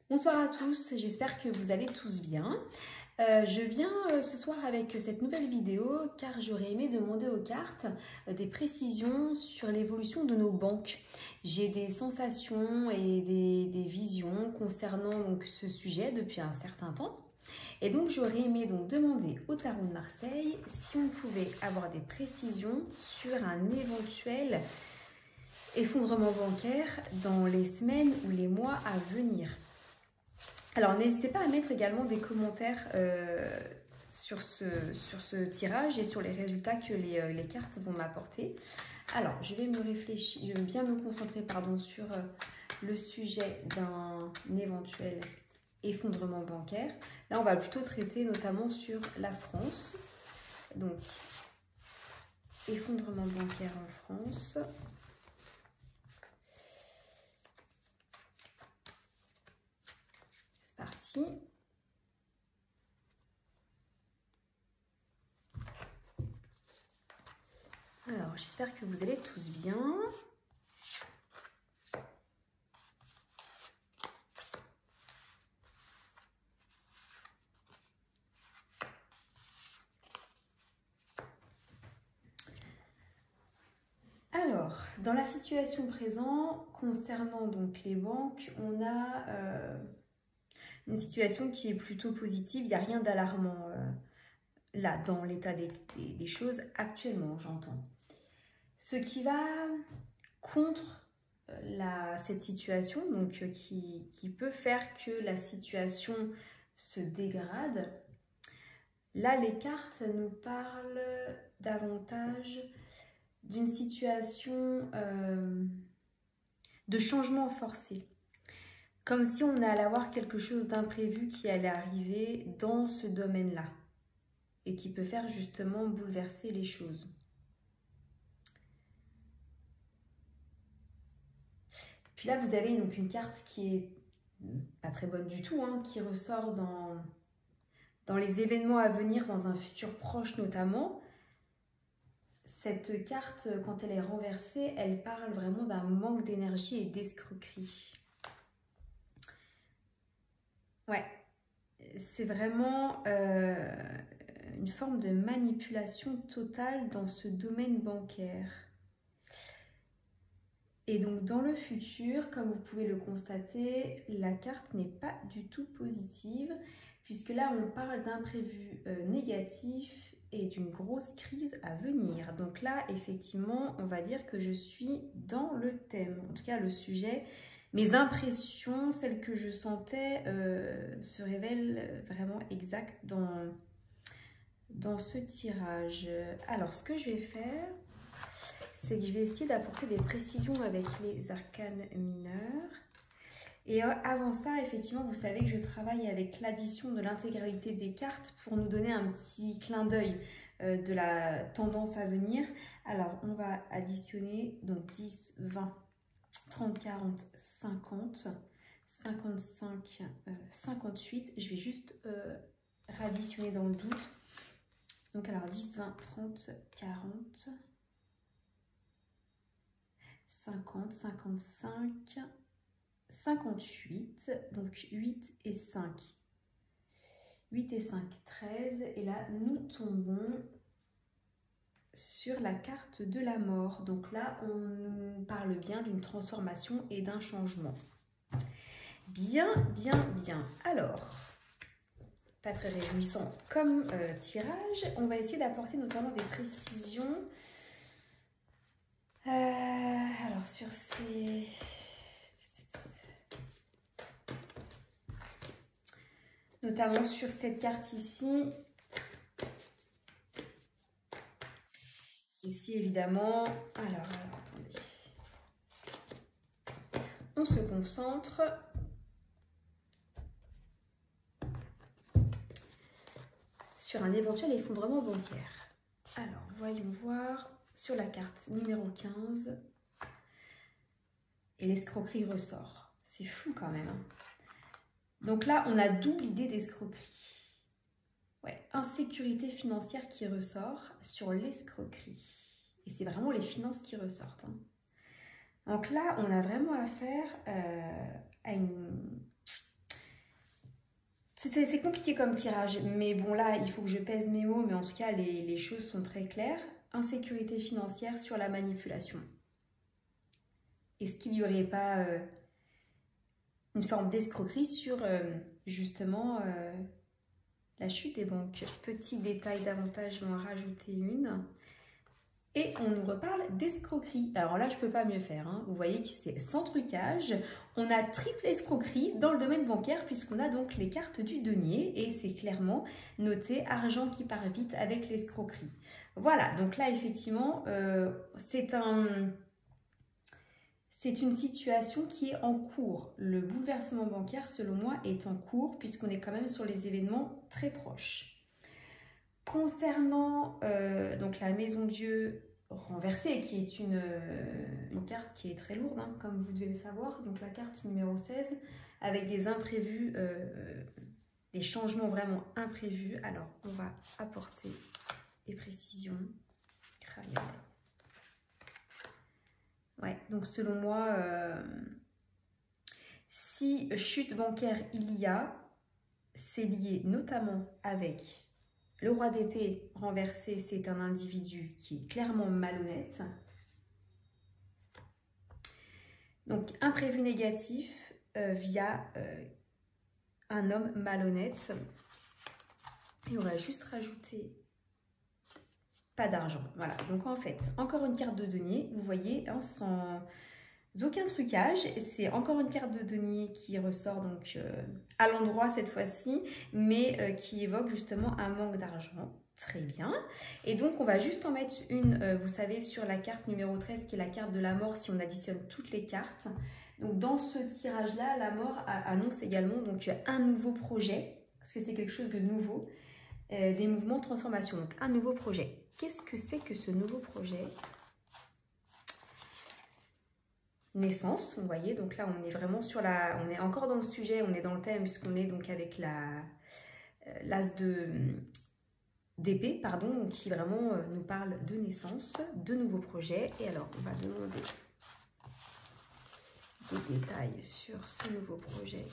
Bonsoir à tous, j'espère que vous allez tous bien. Je viens ce soir avec cette nouvelle vidéo car j'aurais aimé demander aux cartes des précisions sur l'évolution de nos banques. J'ai des sensations et des visions concernant donc, ce sujet depuis un certain temps. Et donc j'aurais aimé donc demander au Tarot de Marseille si on pouvait avoir des précisions sur un éventuel effondrement bancaire dans les semaines ou les mois à venir. Alors, n'hésitez pas à mettre également des commentaires sur ce tirage et sur les résultats que les cartes vont m'apporter. Alors, je vais bien me concentrer sur le sujet d'un éventuel effondrement bancaire. Là, on va plutôt traiter notamment sur la France. Donc, effondrement bancaire en France. Parti. Alors, j'espère que vous allez tous bien. Alors, dans la situation présente, concernant donc les banques, on a une situation qui est plutôt positive, il n'y a rien d'alarmant là dans l'état des choses actuellement, j'entends. Ce qui va contre cette situation, donc qui peut faire que la situation se dégrade, là les cartes nous parlent davantage d'une situation de changement forcé. Comme si on allait avoir quelque chose d'imprévu qui allait arriver dans ce domaine-là et qui peut faire justement bouleverser les choses. Puis là, vous avez donc une carte qui est pas très bonne du tout, hein, qui ressort dans les événements à venir, dans un futur proche notamment. Cette carte, quand elle est renversée, elle parle vraiment d'un manque d'énergie et d'escroquerie. Ouais, c'est vraiment une forme de manipulation totale dans ce domaine bancaire. Et donc dans le futur, comme vous pouvez le constater, la carte n'est pas du tout positive, puisque là on parle d'imprévus négatifs et d'une grosse crise à venir. Donc là, effectivement, on va dire que je suis dans le thème, en tout cas le sujet. Mes impressions, celles que je sentais, se révèlent vraiment exactes dans ce tirage. Alors, ce que je vais faire, c'est que je vais essayer d'apporter des précisions avec les arcanes mineurs. Et avant ça, effectivement, vous savez que je travaille avec l'addition de l'intégralité des cartes pour nous donner un petit clin d'œil de la tendance à venir. Alors, on va additionner donc 10, 20, 30, 40, 50, 55, 58. Je vais juste réadditionner dans le doute. Donc alors 10, 20, 30, 40, 50, 55, 58. Donc 8 et 5. 8 et 5, 13. Et là, nous tombons sur la carte de la mort. Donc là, on nous parle bien d'une transformation et d'un changement. Bien, bien, bien. Alors, pas très réjouissant comme tirage. On va essayer d'apporter notamment des précisions. Alors, sur ces... Notamment sur cette carte ici. Ici, évidemment. Alors, attendez. On se concentre. Sur un éventuel effondrement bancaire. Alors, voyons voir sur la carte numéro 15. Et l'escroquerie ressort. C'est fou quand même. Hein. Donc là, on a double idée d'escroquerie. Ouais, insécurité financière qui ressort sur l'escroquerie. Et c'est vraiment les finances qui ressortent. Hein. Donc là, on a vraiment affaire à une C'est compliqué comme tirage, mais bon là, il faut que je pèse mes mots, mais en tout cas, les choses sont très claires. Insécurité financière sur la manipulation. Est-ce qu'il n'y aurait pas une forme d'escroquerie sur justement la chute des banques? Petit détail davantage, je vais en rajouter une. Et on nous reparle d'escroquerie. Alors là, je ne peux pas mieux faire. Hein. Vous voyez que c'est sans trucage. On a triple escroquerie dans le domaine bancaire puisqu'on a donc les cartes du denier et c'est clairement noté argent qui part vite avec l'escroquerie. Voilà, donc là, effectivement, c'est une situation qui est en cours. Le bouleversement bancaire, selon moi, est en cours puisqu'on est quand même sur les événements très proches. Concernant donc la Maison Dieu renversée, qui est une carte qui est très lourde, hein, comme vous devez le savoir, donc la carte numéro 16, avec des imprévus, des changements vraiment imprévus. Alors, on va apporter des précisions. Crayon. Ouais, donc selon moi, si chute bancaire il y a, c'est lié notamment avec le roi d'épée renversé, c'est un individu qui est clairement malhonnête. Donc, imprévu négatif via un homme malhonnête. Et on va juste rajouter pas d'argent. Voilà, donc en fait, encore une carte de denier, vous voyez, hein, sans aucun trucage. C'est encore une carte de denier qui ressort donc à l'endroit cette fois-ci, mais qui évoque justement un manque d'argent. Très bien. Et donc, on va juste en mettre une, vous savez, sur la carte numéro 13, qui est la carte de la mort, si on additionne toutes les cartes. Donc, dans ce tirage-là, la mort annonce également donc, un nouveau projet, parce que c'est quelque chose de nouveau, des mouvements de transformation. Donc, un nouveau projet. Qu'est-ce que c'est que ce nouveau projet ? Naissance, vous voyez, donc là on est vraiment sur la, on est encore dans le sujet, on est dans le thème puisqu'on est donc avec l'as d'épée, pardon, qui vraiment nous parle de naissance, de nouveaux projets. Et alors on va demander des détails sur ce nouveau projet,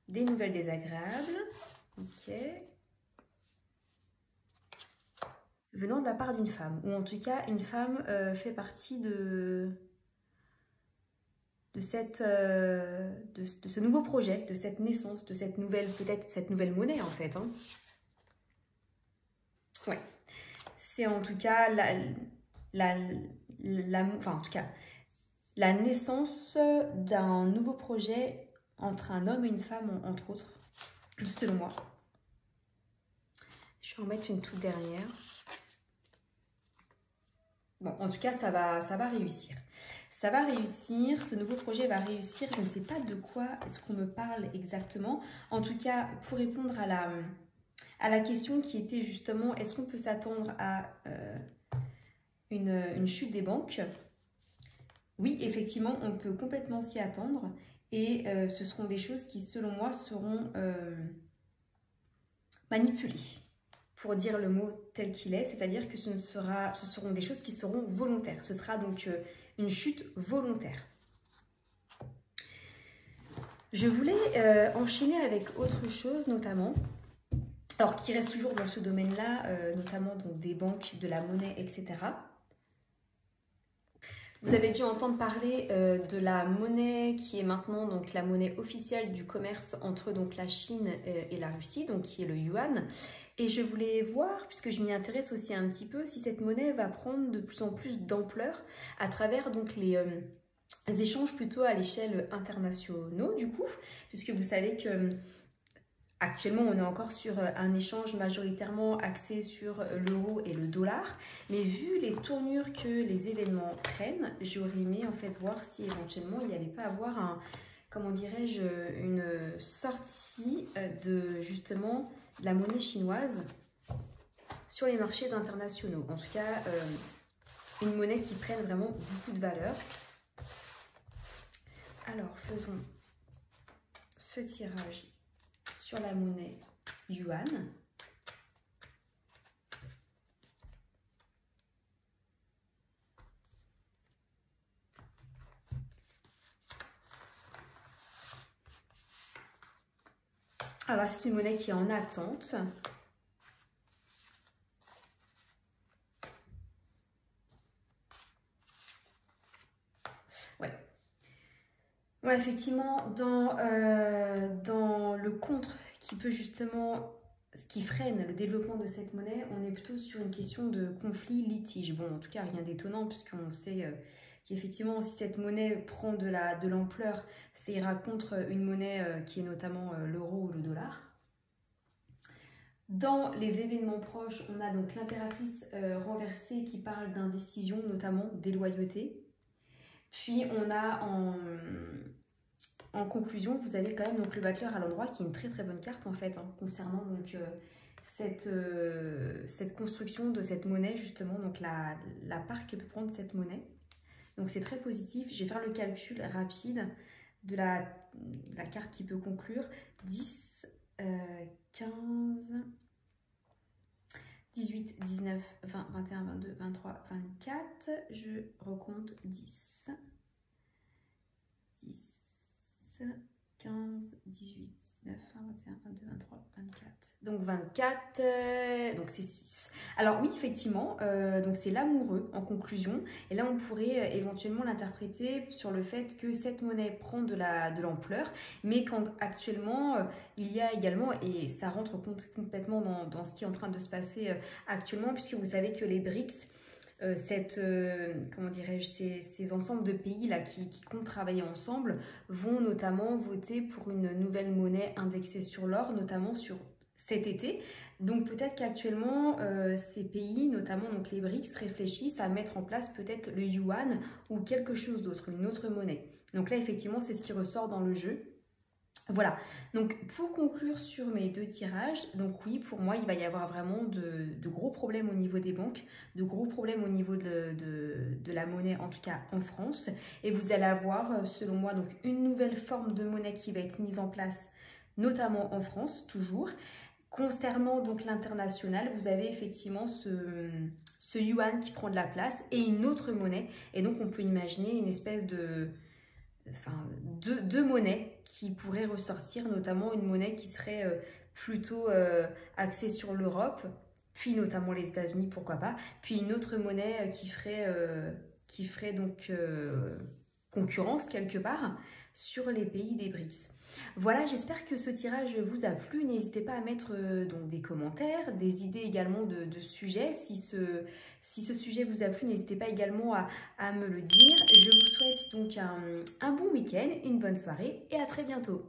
des nouvelles désagréables, ok, venant de la part d'une femme, ou en tout cas une femme fait partie de ce nouveau projet, de cette naissance, de cette nouvelle, peut-être cette nouvelle monnaie en fait. Hein. Ouais, c'est en tout cas enfin, en tout cas, la naissance d'un nouveau projet entre un homme et une femme, entre autres, selon moi. Je vais en mettre une toute dernière. Bon, en tout cas, ça va réussir. Ça va réussir, ce nouveau projet va réussir. Je ne sais pas de quoi est-ce qu'on me parle exactement. En tout cas, pour répondre à la question qui était justement, est-ce qu'on peut s'attendre à une chute des banques? Oui, effectivement, on peut complètement s'y attendre. Et ce seront des choses qui, selon moi, seront manipulées. Pour dire le mot tel qu'il est, c'est-à-dire que ce seront des choses qui seront volontaires. Ce sera donc une chute volontaire. Je voulais enchaîner avec autre chose, notamment, alors qui reste toujours dans ce domaine-là, notamment donc des banques, de la monnaie, etc. Vous avez dû entendre parler de la monnaie qui est maintenant donc la monnaie officielle du commerce entre donc la Chine et la Russie, donc qui est le yuan. Et je voulais voir, puisque je m'y intéresse aussi un petit peu, si cette monnaie va prendre de plus en plus d'ampleur à travers donc les échanges plutôt à l'échelle internationale du coup, puisque vous savez que actuellement, on est encore sur un échange majoritairement axé sur l'euro et le dollar. Mais vu les tournures que les événements prennent, j'aurais aimé en fait voir si éventuellement il n'y allait pas avoir un, comment dirais-je, une sortie de justement la monnaie chinoise sur les marchés internationaux. En tout cas, une monnaie qui prenne vraiment beaucoup de valeur. Alors, faisons ce tirage sur la monnaie yuan. Alors, c'est une monnaie qui est en attente. Ouais. Ouais, effectivement, dans le contre qui peut justement, ce qui freine le développement de cette monnaie, on est plutôt sur une question de conflit, litige. Bon, en tout cas, rien d'étonnant puisqu'on sait qu'effectivement, si cette monnaie prend de l'ampleur, ça ira contre une monnaie qui est notamment l'euro ou le dollar. Dans les événements proches, on a donc l'impératrice renversée qui parle d'indécision, notamment déloyauté. Puis on a en conclusion, vous avez quand même donc le battleur à l'endroit qui est une très très bonne carte en fait, hein, concernant donc cette construction de cette monnaie justement, donc la part que peut prendre cette monnaie. Donc c'est très positif. Je vais faire le calcul rapide de la carte qui peut conclure. 10, 15, 18, 19, 20, 21, 22, 23, 24. Je recompte 10, 15, 18, 19, 20, 21, 22, 23, 24. Donc 24, donc c'est 6. Alors oui, effectivement, donc c'est l'amoureux en conclusion. Et là, on pourrait éventuellement l'interpréter sur le fait que cette monnaie prend de l'ampleur, mais quand actuellement, il y a également, et ça rentre complètement dans ce qui est en train de se passer actuellement, puisque vous savez que les BRICS, comment dirais-je, ces ensembles de pays là qui comptent travailler ensemble vont notamment voter pour une nouvelle monnaie indexée sur l'or, notamment sur cet été. Donc peut-être qu'actuellement ces pays, notamment donc les BRICS, réfléchissent à mettre en place peut-être le yuan ou quelque chose d'autre, une autre monnaie. Donc là effectivement c'est ce qui ressort dans le jeu. Voilà, donc pour conclure sur mes deux tirages, donc oui, pour moi, il va y avoir vraiment de gros problèmes au niveau des banques, de gros problèmes au niveau de la monnaie, en tout cas en France. Et vous allez avoir, selon moi, donc une nouvelle forme de monnaie qui va être mise en place, notamment en France, toujours. Concernant donc l'international, vous avez effectivement ce yuan qui prend de la place et une autre monnaie. Et donc, on peut imaginer une espèce deux monnaies qui pourraient ressortir, notamment une monnaie qui serait plutôt axée sur l'Europe, puis notamment les États-Unis, pourquoi pas, puis une autre monnaie qui ferait donc concurrence quelque part sur les pays des BRICS. Voilà, j'espère que ce tirage vous a plu. N'hésitez pas à mettre donc des commentaires, des idées également de sujets. Si ce sujet vous a plu, n'hésitez pas également à me le dire. Je vous souhaite donc un bon week-end, une bonne soirée et à très bientôt.